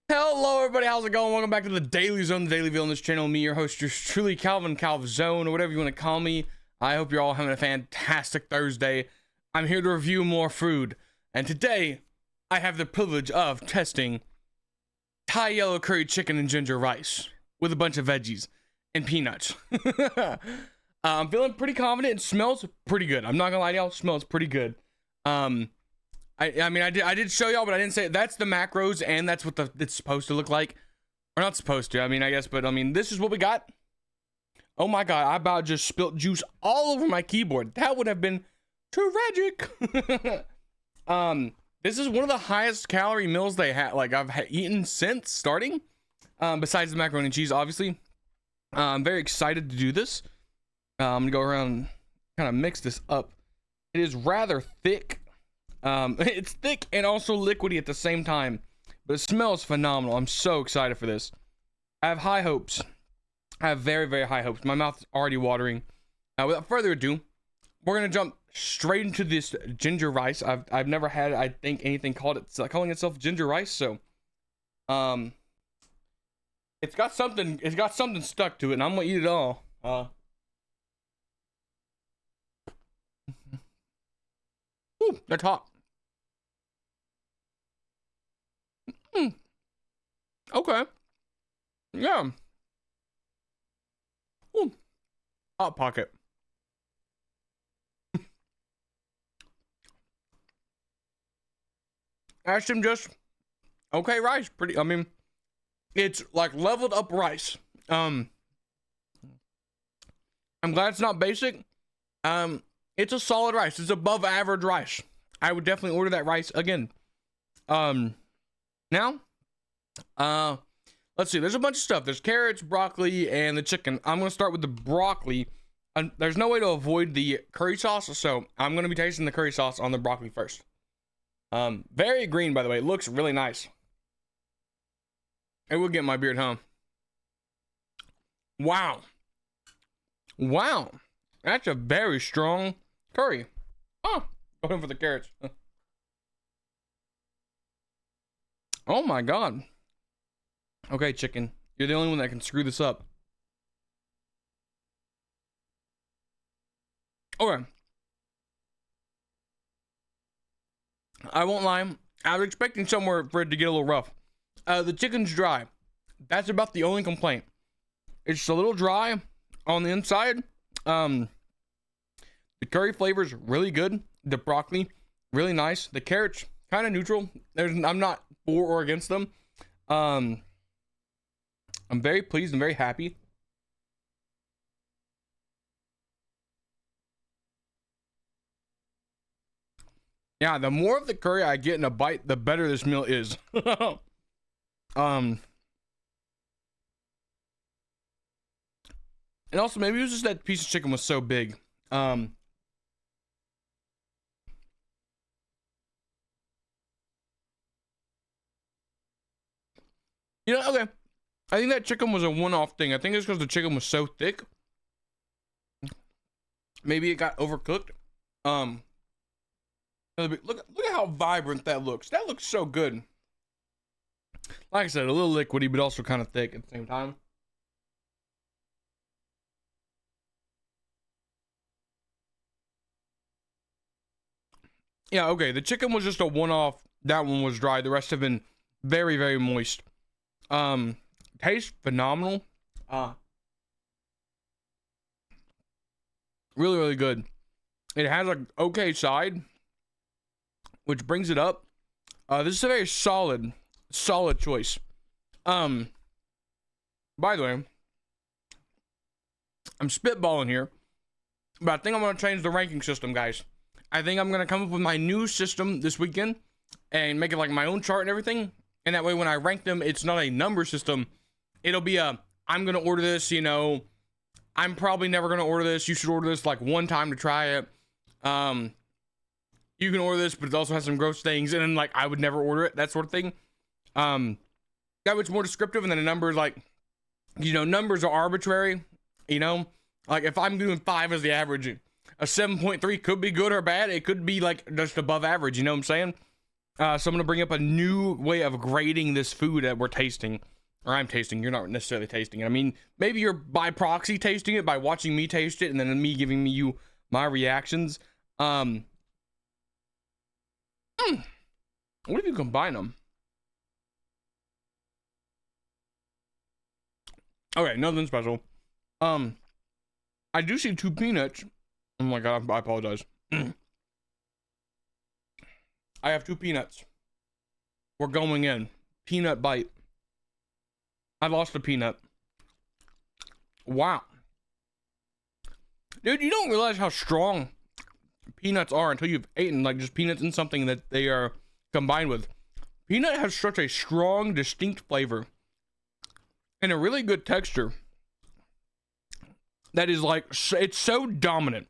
Hello everybody, how's it going? Welcome back to the Daily Zone, the Daily View on this channel. Me, your host, yours truly, Calvzone, or whatever you want to call me. I hope you're all having a fantastic Thursday. I'm here to review more food, and today I have the privilege of testing Thai yellow curry chicken and ginger rice with a bunch of veggies and peanuts. I'm feeling pretty confident. It smells pretty good. I'm not gonna lie to y'all, it smells pretty good. I did show y'all, but I didn't say it. That's the macros, and that's what it's supposed to look like. Or not supposed to, I guess, but this is what we got. Oh my god, I about just spilt juice all over my keyboard. That would have been tragic. This is one of the highest calorie meals they had, like I've eaten since starting. Besides the macaroni and cheese, obviously. I'm very excited to do this. I'm gonna go around and kind of mix this up. It is rather thick. It's thick and also liquidy at the same time, but it smells phenomenal. I'm so excited for this. I have high hopes. I have very, very high hopes. My mouth is already watering. Without further ado, we're gonna jump straight into this ginger rice. I've never had, I think, anything calling itself ginger rice. So, it's got something stuck to it, and I'm gonna eat it all. Ooh, that's hot. Okay. Yeah. Ooh. Hot pocket. Asked him just okay rice. It's like leveled up rice. I'm glad it's not basic. It's a solid rice. It's above average rice. I would definitely order that rice again. Now, let's see. There's a bunch of stuff. There's carrots, broccoli, and the chicken. I'm gonna start with the broccoli. There's no way to avoid the curry sauce, so I'm gonna be tasting the curry sauce on the broccoli first. Very green, by the way. It looks really nice. It will get my beard, huh? Wow. Wow. That's a very strong curry. Oh, going for the carrots. Oh my god. Okay, chicken. You're the only one that can screw this up. Okay. I won't lie. I was expecting somewhere for it to get a little rough. The chicken's dry. That's about the only complaint. It's a little dry on the inside. The curry flavor's really good. The broccoli, really nice. The carrots, kind of neutral. I'm not for or against them. I'm very pleased and very happy. Yeah, the more of the curry I get in a bite, the better this meal is. And also maybe it was just that piece of chicken was so big. Okay. I think that chicken was a one-off thing. I think it's because the chicken was so thick. Maybe it got overcooked. Look at how vibrant that looks. That looks so good. Like I said, a little liquidy, but also kind of thick at the same time. Yeah, okay. The chicken was just a one-off. That one was dry. The rest have been very, very moist. Tastes phenomenal. Really, really good. It has a okay side, which brings it up. This is a very solid choice. By the way, I'm spitballing here, but I think I'm gonna change the ranking system, guys. I think I'm gonna come up with my new system this weekend and make it like my own chart and everything. And that way, when I rank them, it's not a number system. It'll be I'm gonna order this, I'm probably never gonna order this. You should order this like one time to try it. You can order this, but it also has some gross things, and then like I would never order it, that sort of thing. That was more descriptive, and then a number is like, numbers are arbitrary. Like if I'm doing 5 as the average, a 7.3 could be good or bad. It could be like just above average. You know what I'm saying? So I'm gonna bring up a new way of grading this food that we're tasting, or I'm tasting. You're not necessarily tasting it. I mean, maybe you're by proxy tasting it by watching me taste it, and then me giving you my reactions. What if you combine them? Okay, nothing special. I do see 2 peanuts. Oh my god, I apologize. I have 2 peanuts. We're going in. Peanut bite. I lost a peanut. Wow. Dude, you don't realize how strong peanuts are until you've eaten like just peanuts in something that they are combined with. Peanut has such a strong, distinct flavor and a really good texture that is like, it's so dominant.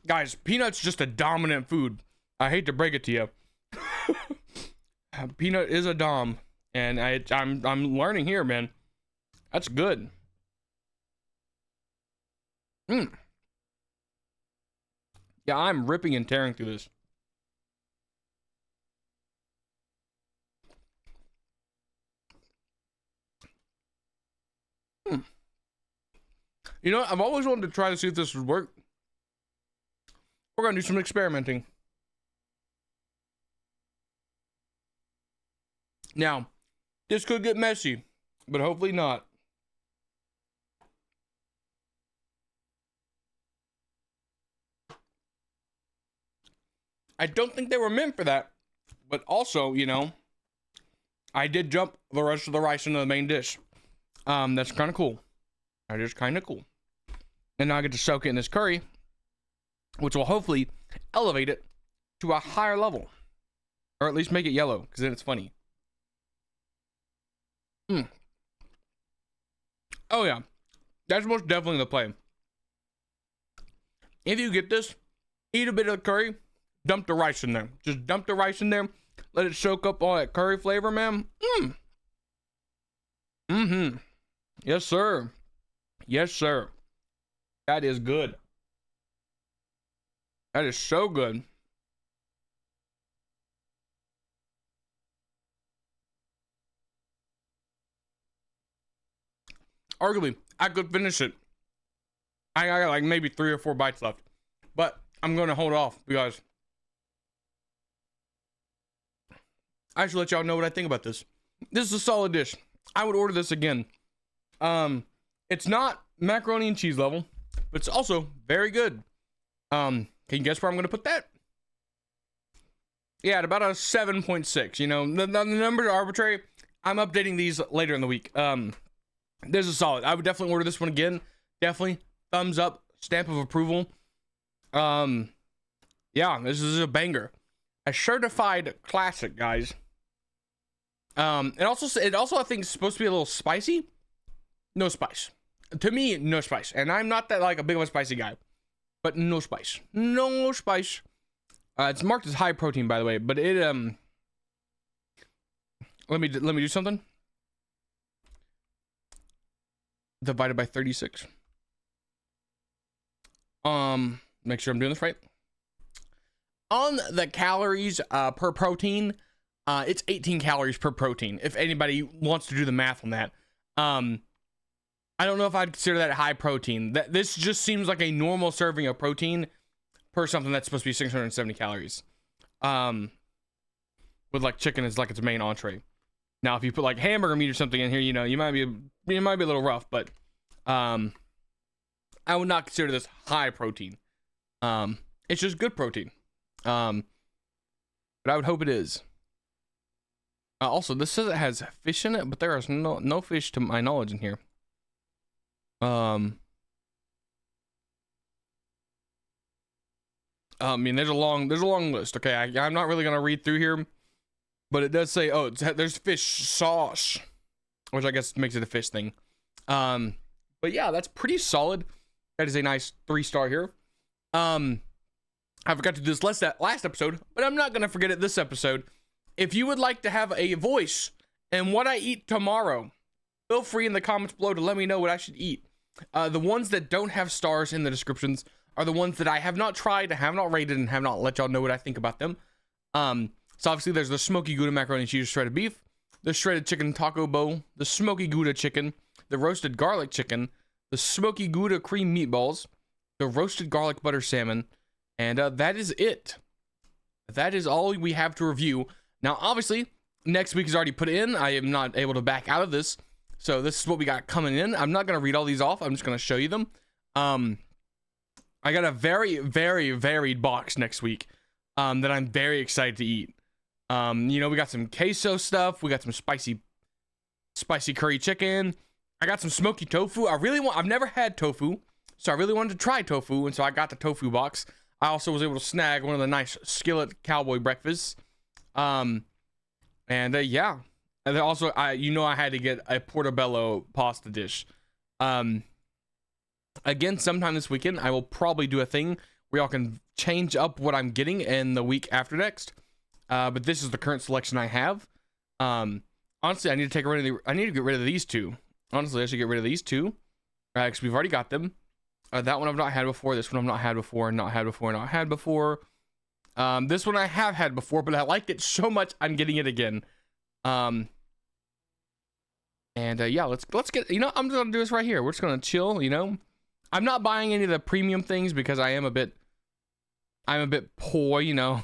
Guys, peanut's just a dominant food. I hate to break it to you. Peanut is a dom, and I'm learning here, man. That's good. Yeah, I'm ripping and tearing through this. You know, I've always wanted to try to see if this would work. We're gonna do some experimenting. Now, this could get messy, but hopefully not. I don't think they were meant for that, but also, you know, I did jump the rest of the rice into the main dish. That's kind of cool. That is kind of cool. And now I get to soak it in this curry, which will hopefully elevate it to a higher level, or at least make it yellow, because then it's funny. Oh yeah, that's most definitely the play. If you get this, eat a bit of the curry, dump the rice in there. Just dump the rice in there, let it soak up all that curry flavor, man. Yes, sir. Yes, sir. That is good. That is so good. Arguably, I could finish it. I got like maybe 3 or 4 bites left, but I'm going to hold off because I should let y'all know what I think about this. This is a solid dish. I would order this again. It's not macaroni and cheese level, but it's also very good. Can you guess where I'm going to put that? Yeah, at about a 7.6. You know, the numbers are arbitrary. I'm updating these later in the week. This is solid. I would definitely order this one again. Definitely thumbs up, stamp of approval. Yeah, this is a banger. A certified classic, guys. It also I think is supposed to be a little spicy. No spice. To me, no spice. And I'm not that like a big of a spicy guy. But no spice. No spice. It's marked as high protein, by the way, but it let me do something. Divided by 36. Make sure I'm doing this right. On the calories per protein, it's 18 calories per protein. If anybody wants to do the math on that. I don't know if I'd consider that high protein. This just seems like a normal serving of protein per something that's supposed to be 670 calories. With like chicken as like its main entree. Now, if you put like hamburger meat or something in here, you know, you might be a little rough, but I would not consider this high protein. It's just good protein. But I would hope it is. Also, this says it has fish in it, but there is no fish to my knowledge in here. I mean, there's a long list. Okay, I'm not really gonna read through here, but it does say, oh, there's fish sauce, which I guess makes it a fish thing. But yeah, that's pretty solid. That is a nice 3-star here. I forgot to do this last episode, but I'm not gonna forget it this episode. If you would like to have a voice in what I eat tomorrow, feel free in the comments below to let me know what I should eat. The ones that don't have stars in the descriptions are the ones that I have not tried, have not rated, and have not let y'all know what I think about them. So obviously there's the smoky Gouda macaroni and cheese shredded beef, the shredded chicken taco bowl, the smoky Gouda chicken, the roasted garlic chicken, the smoky Gouda cream meatballs, the roasted garlic butter salmon, and that is it. That is all we have to review. Now, obviously, next week is already put in. I am not able to back out of this. So this is what we got coming in. I'm not going to read all these off. I'm just going to show you them. I got a very, very varied box next week that I'm very excited to eat. You know, we got some queso stuff. We got some spicy curry chicken. I got some smoky tofu. I've never had tofu, so I really wanted to try tofu, and so I got the tofu box. I also was able to snag one of the nice skillet cowboy breakfasts. Yeah. And then also, I had to get a portobello pasta dish. Again, sometime this weekend, I will probably do a thing where y'all can change up what I'm getting in the week after next. But this is the current selection I have. Honestly, I need to get rid of these two. Honestly, I should get rid of these two. Because we've already got them. That one I've not had before. This one I've not had before. Not had before. This one I have had before, but I liked it so much I'm getting it again. Yeah, let's get, you know, I'm just gonna do this right here. We're just gonna chill, you know. I'm not buying any of the premium things because I'm a bit poor, you know.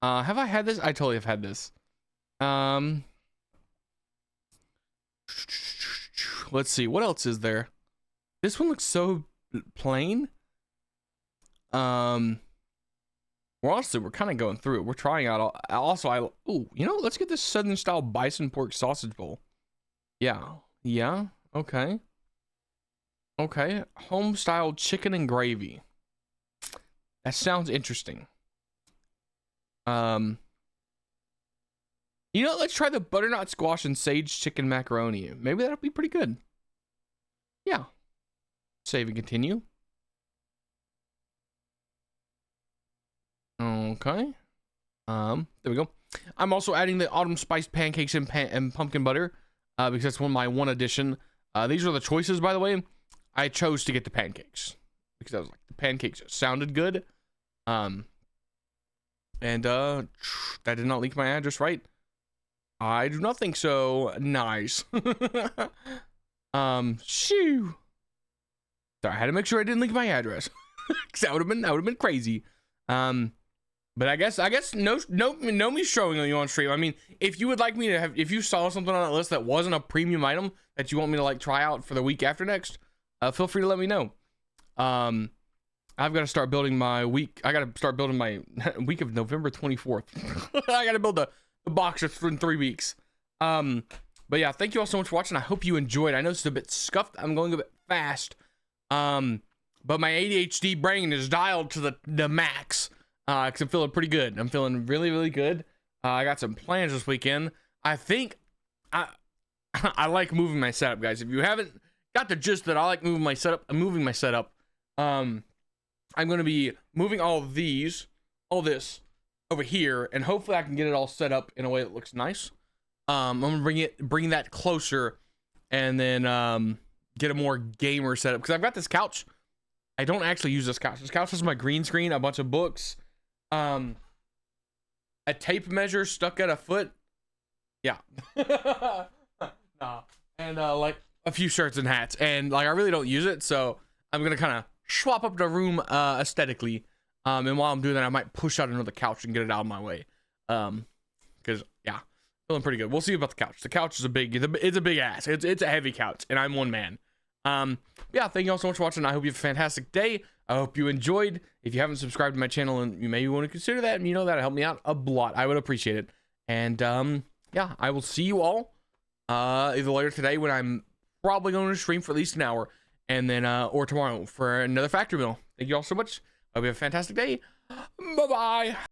Have I had this? I totally have had this. Let's see, what else is there? This one looks so plain. We're kind of going through it. We're trying out you know, let's get this Southern style bison pork sausage bowl. Yeah, okay. Home style chicken and gravy. That sounds interesting. You know, let's try the butternut squash and sage chicken macaroni. Maybe that'll be pretty good. Yeah. Save and continue. Okay. There we go. I'm also adding the autumn spiced pancakes and pumpkin butter because that's my one addition. These are the choices, by the way. I chose to get the pancakes because I was like, the pancakes sounded good. And that did not leak my address, right? I do not think so. Nice. Shoo. Sorry, I had to make sure I didn't leak my address. Cause that would have been crazy. But I guess no me showing you on stream. I mean, if you would like me to have, if you saw something on that list that wasn't a premium item that you want me to like try out for the week after next, feel free to let me know. I've got to start building my week. I got to start building my week of November 24th. I got to build the box in 3 weeks. But yeah, thank you all so much for watching. I hope you enjoyed. I know it's a bit scuffed. I'm going a bit fast. But my ADHD brain is dialed to the max. Cause I'm feeling pretty good. I'm feeling really, really good. I got some plans this weekend. I think I like moving my setup, guys. If you haven't got the gist that I like moving my setup, I'm gonna be moving all this over here, and hopefully I can get it all set up in a way that looks nice. I'm gonna bring that closer, and then get a more gamer setup because I've got this couch. I don't actually use this couch. This couch is my green screen, a bunch of books, a tape measure stuck at a foot. Yeah. Nah. And like a few shirts and hats, and like I really don't use it, so I'm gonna kind of swap up the room aesthetically. And while I'm doing that, I might push out another couch and get it out of my way. Because yeah, feeling pretty good. We'll see about the couch. The couch is it's a big ass. It's a heavy couch, and I'm one man. Yeah, thank you all so much for watching. I hope you have a fantastic day. I hope you enjoyed. If you haven't subscribed to my channel, and you maybe want to consider that, and you know that'll help me out a lot, I would appreciate it. And yeah, I will see you all either later today when I'm probably going to stream for at least an hour, and then or tomorrow for another factory meal. Thank you all so much. I hope you have a fantastic day. Bye bye.